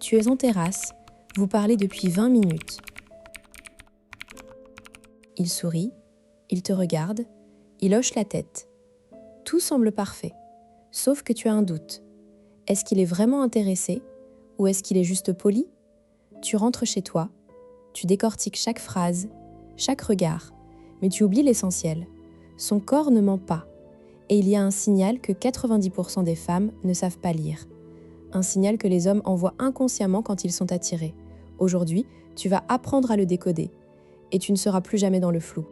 Tu es en terrasse, vous parlez depuis 20 minutes. Il sourit, il te regarde, il hoche la tête. Tout semble parfait, sauf que tu as un doute. Est-ce qu'il est vraiment intéressé ou est-ce qu'il est juste poli ? Tu rentres chez toi, tu décortiques chaque phrase, chaque regard, mais tu oublies l'essentiel. Son corps ne ment pas, et il y a un signal que 90% des femmes ne savent pas lire. Un signal que les hommes envoient inconsciemment quand ils sont attirés. Aujourd'hui, tu vas apprendre à le décoder, et tu ne seras plus jamais dans le flou.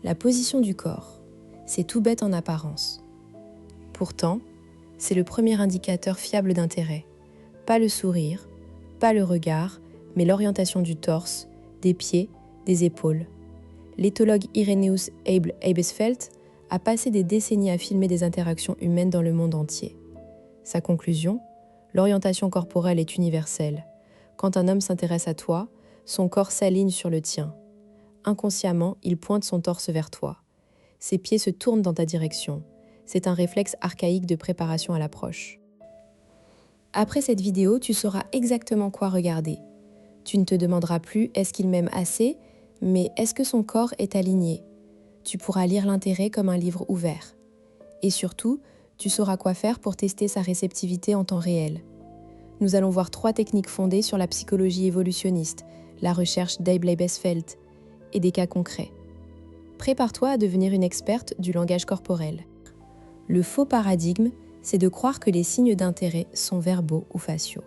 La position du corps, c'est tout bête en apparence. Pourtant, c'est le premier indicateur fiable d'intérêt. Pas le sourire, pas le regard, mais l'orientation du torse, des pieds, des épaules. L'éthologue Irenaeus Abel Abesfeld a passé des décennies à filmer des interactions humaines dans le monde entier. Sa conclusion, l'orientation corporelle est universelle. Quand un homme s'intéresse à toi, son corps s'aligne sur le tien. Inconsciemment, il pointe son torse vers toi. Ses pieds se tournent dans ta direction. C'est un réflexe archaïque de préparation à l'approche. Après cette vidéo, tu sauras exactement quoi regarder. Tu ne te demanderas plus « est-ce qu'il m'aime assez ?», mais « est-ce que son corps est aligné ?» Tu pourras lire l'intérêt comme un livre ouvert. Et surtout, tu sauras quoi faire pour tester sa réceptivité en temps réel. Nous allons voir 3 techniques fondées sur la psychologie évolutionniste, la recherche d'Abel Abesfeld et des cas concrets. Prépare-toi à devenir une experte du langage corporel. Le faux paradigme, c'est de croire que les signes d'intérêt sont verbaux ou faciaux.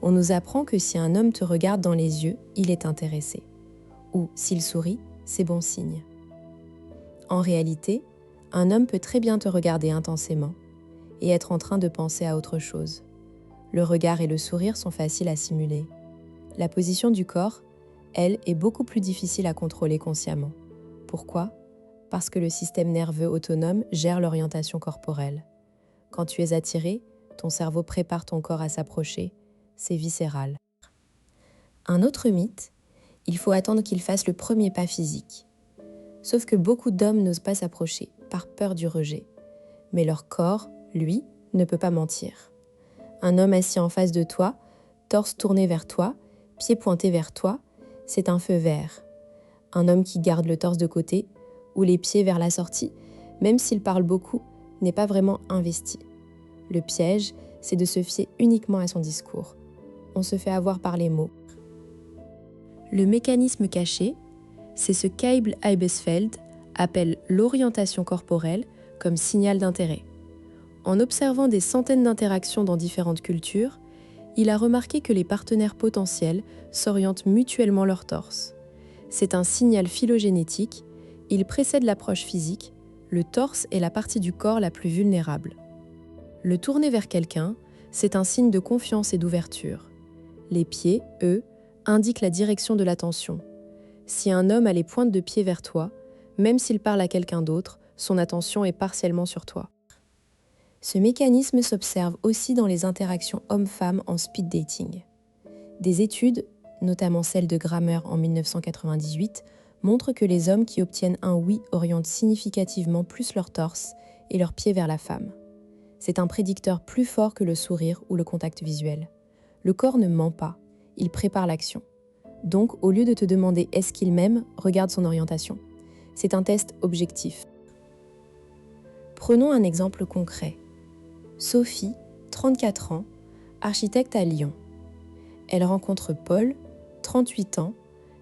On nous apprend que si un homme te regarde dans les yeux, il est intéressé. Ou s'il sourit, c'est bon signe. En réalité, un homme peut très bien te regarder intensément et être en train de penser à autre chose. Le regard et le sourire sont faciles à simuler. La position du corps, elle, est beaucoup plus difficile à contrôler consciemment. Pourquoi ? Parce que le système nerveux autonome gère l'orientation corporelle. Quand tu es attiré, ton cerveau prépare ton corps à s'approcher, c'est viscéral. Un autre mythe, il faut attendre qu'il fasse le premier pas physique. Sauf que beaucoup d'hommes n'osent pas s'approcher, par peur du rejet. Mais leur corps, lui, ne peut pas mentir. Un homme assis en face de toi, torse tourné vers toi, pieds pointés vers toi, c'est un feu vert. Un homme qui garde le torse de côté, ou les pieds vers la sortie, même s'il parle beaucoup, n'est pas vraiment investi. Le piège, c'est de se fier uniquement à son discours. On se fait avoir par les mots. Le mécanisme caché, c'est ce qu'Abel Abesfeld appelle l'orientation corporelle comme signal d'intérêt. En observant des centaines d'interactions dans différentes cultures, il a remarqué que les partenaires potentiels s'orientent mutuellement leur torse. C'est un signal phylogénétique, il précède l'approche physique, le torse est la partie du corps la plus vulnérable. Le tourner vers quelqu'un, c'est un signe de confiance et d'ouverture. Les pieds, eux, indiquent la direction de l'attention. Si un homme a les pointes de pied vers toi, même s'il parle à quelqu'un d'autre, son attention est partiellement sur toi. Ce mécanisme s'observe aussi dans les interactions hommes-femmes en speed dating. Des études, notamment celle de Grammer en 1998, montrent que les hommes qui obtiennent un oui orientent significativement plus leur torse et leurs pieds vers la femme. C'est un prédicteur plus fort que le sourire ou le contact visuel. Le corps ne ment pas, il prépare l'action. Donc, au lieu de te demander « est-ce qu'il m'aime ?», regarde son orientation. C'est un test objectif. Prenons un exemple concret. Sophie, 34 ans, architecte à Lyon. Elle rencontre Paul, 38 ans,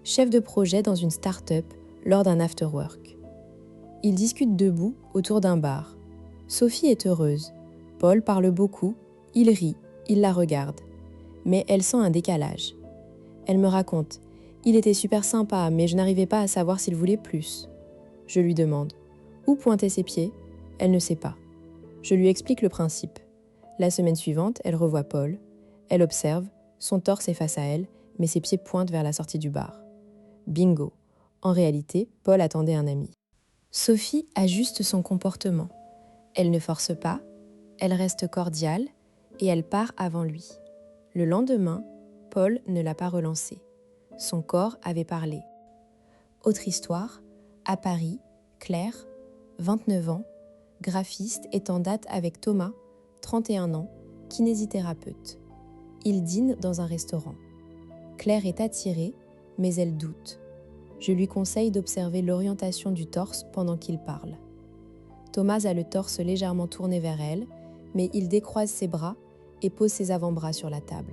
chef de projet dans une start-up lors d'un after-work. Ils discutent debout autour d'un bar. Sophie est heureuse. Paul parle beaucoup, il rit, il la regarde. Mais elle sent un décalage. Elle me raconte « Il était super sympa, mais je n'arrivais pas à savoir s'il voulait plus. » Je lui demande « Où pointaient ses pieds ?» Elle ne sait pas. Je lui explique le principe. La semaine suivante, elle revoit Paul. Elle observe, son torse est face à elle, mais ses pieds pointent vers la sortie du bar. Bingo. En réalité, Paul attendait un ami. Sophie ajuste son comportement. Elle ne force pas, elle reste cordiale et elle part avant lui. Le lendemain, Paul ne l'a pas relancé. Son corps avait parlé. Autre histoire, à Paris, Claire, 29 ans, graphiste est en date avec Thomas, 31 ans, kinésithérapeute. Ils dînent dans un restaurant. Claire est attirée, mais elle doute. Je lui conseille d'observer l'orientation du torse pendant qu'il parle. Thomas a le torse légèrement tourné vers elle, mais il décroise ses bras et pose ses avant-bras sur la table.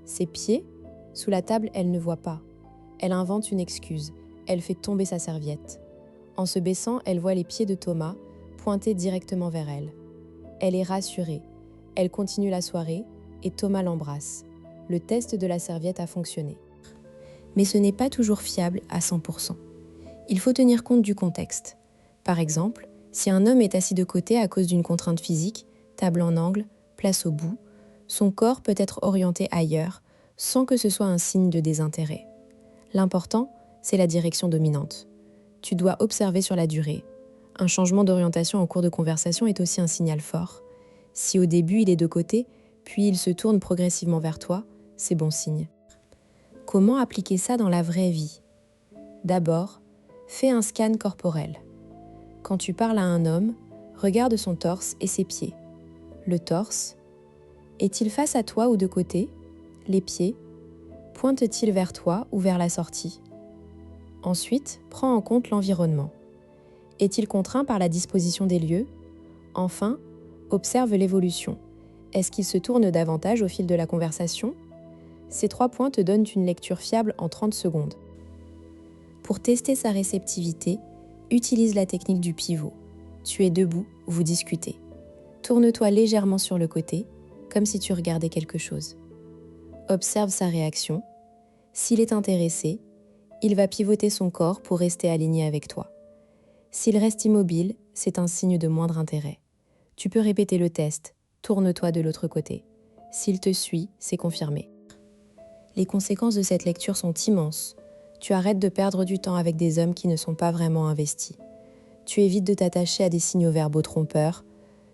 Ses pieds, sous la table, elle ne voit pas. Elle invente une excuse. Elle fait tomber sa serviette. En se baissant, elle voit les pieds de Thomas pointés directement vers elle. Elle est rassurée. Elle continue la soirée et Thomas l'embrasse. Le test de la serviette a fonctionné. Mais ce n'est pas toujours fiable à 100%. Il faut tenir compte du contexte. Par exemple, si un homme est assis de côté à cause d'une contrainte physique, table en angle, place au bout, son corps peut être orienté ailleurs sans que ce soit un signe de désintérêt. L'important, c'est la direction dominante. Tu dois observer sur la durée. Un changement d'orientation en cours de conversation est aussi un signal fort. Si au début il est de côté, puis il se tourne progressivement vers toi, c'est bon signe. Comment appliquer ça dans la vraie vie ? D'abord, fais un scan corporel. Quand tu parles à un homme, regarde son torse et ses pieds. Le torse, est-il face à toi ou de côté ? Les pieds, pointe-t-il vers toi ou vers la sortie ? Ensuite, prends en compte l'environnement. Est-il contraint par la disposition des lieux ? Enfin, observe l'évolution. Est-ce qu'il se tourne davantage au fil de la conversation ? Ces 3 points te donnent une lecture fiable en 30 secondes. Pour tester sa réceptivité, utilise la technique du pivot. Tu es debout, vous discutez. Tourne-toi légèrement sur le côté, comme si tu regardais quelque chose. Observe sa réaction. S'il est intéressé, il va pivoter son corps pour rester aligné avec toi. S'il reste immobile, c'est un signe de moindre intérêt. Tu peux répéter le test, tourne-toi de l'autre côté. S'il te suit, c'est confirmé. Les conséquences de cette lecture sont immenses. Tu arrêtes de perdre du temps avec des hommes qui ne sont pas vraiment investis. Tu évites de t'attacher à des signaux verbaux trompeurs.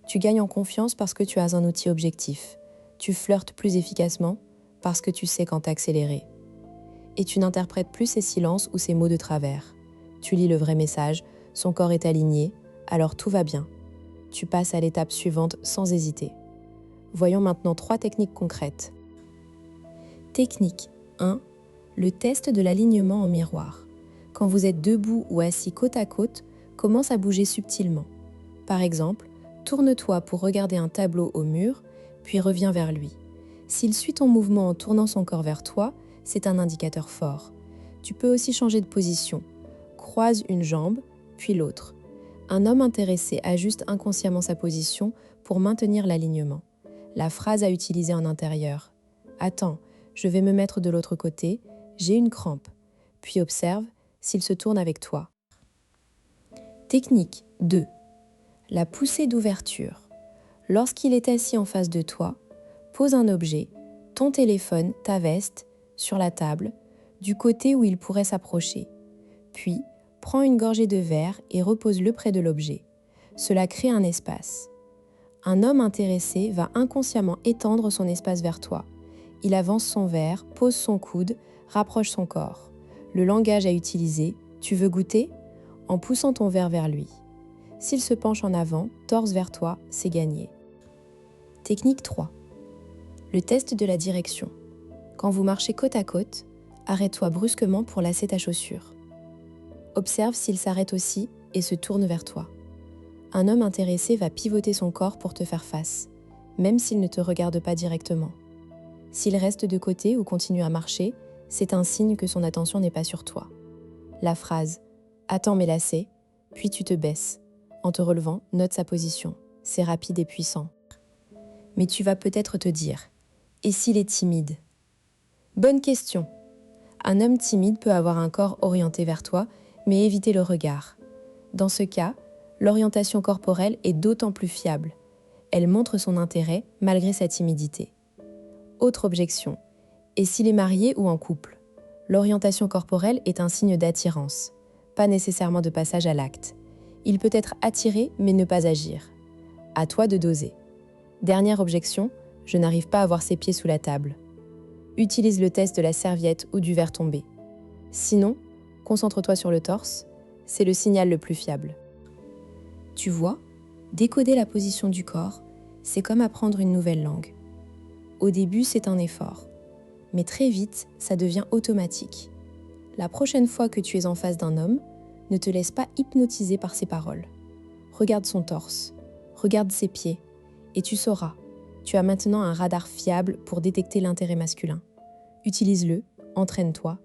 Tu gagnes en confiance parce que tu as un outil objectif. Tu flirtes plus efficacement parce que tu sais quand t'accélérer. Et tu n'interprètes plus ses silences ou ses mots de travers. Tu lis le vrai message, son corps est aligné, alors tout va bien. Tu passes à l'étape suivante sans hésiter. Voyons maintenant 3 techniques concrètes. Technique 1. Le test de l'alignement en miroir. Quand vous êtes debout ou assis côte à côte, commence à bouger subtilement. Par exemple, tourne-toi pour regarder un tableau au mur, puis reviens vers lui. S'il suit ton mouvement en tournant son corps vers toi, c'est un indicateur fort. Tu peux aussi changer de position. Croise une jambe, puis l'autre. Un homme intéressé ajuste inconsciemment sa position pour maintenir l'alignement. La phrase à utiliser en intérieur. Attends, je vais me mettre de l'autre côté, j'ai une crampe. Puis observe s'il se tourne avec toi. Technique 2. La poussée d'ouverture. Lorsqu'il est assis en face de toi, pose un objet, ton téléphone, ta veste, sur la table, du côté où il pourrait s'approcher. Puis, prends une gorgée de verre et repose-le près de l'objet. Cela crée un espace. Un homme intéressé va inconsciemment étendre son espace vers toi. Il avance son verre, pose son coude, rapproche son corps. Le langage à utiliser, tu veux goûter ? En poussant ton verre vers lui. S'il se penche en avant, torse vers toi, c'est gagné. Technique 3. Le test de la direction. Quand vous marchez côte à côte, arrête-toi brusquement pour lasser ta chaussure. Observe s'il s'arrête aussi et se tourne vers toi. Un homme intéressé va pivoter son corps pour te faire face, même s'il ne te regarde pas directement. S'il reste de côté ou continue à marcher, c'est un signe que son attention n'est pas sur toi. La phrase « Attends mes lacets », puis tu te baisses. En te relevant, note sa position. C'est rapide et puissant. Mais tu vas peut-être te dire « Et s'il est timide ?» Bonne question. Un homme timide peut avoir un corps orienté vers toi, mais éviter le regard. Dans ce cas, l'orientation corporelle est d'autant plus fiable. Elle montre son intérêt malgré sa timidité. Autre objection. Et s'il est marié ou en couple ? L'orientation corporelle est un signe d'attirance, pas nécessairement de passage à l'acte. Il peut être attiré mais ne pas agir. À toi de doser. Dernière objection, je n'arrive pas à voir ses pieds sous la table. Utilise le test de la serviette ou du verre tombé. Sinon, concentre-toi sur le torse, c'est le signal le plus fiable. Tu vois, décoder la position du corps, c'est comme apprendre une nouvelle langue. Au début, c'est un effort. Mais très vite, ça devient automatique. La prochaine fois que tu es en face d'un homme, ne te laisse pas hypnotiser par ses paroles. Regarde son torse, regarde ses pieds, et tu sauras. Tu as maintenant un radar fiable pour détecter l'intérêt masculin. Utilise-le, entraîne-toi,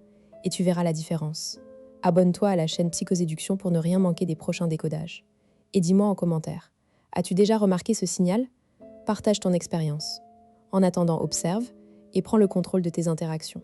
et tu verras la différence. Abonne-toi à la chaîne Psychoséduction pour ne rien manquer des prochains décodages. Et dis-moi en commentaire, as-tu déjà remarqué ce signal? Partage ton expérience. En attendant, observe et prends le contrôle de tes interactions.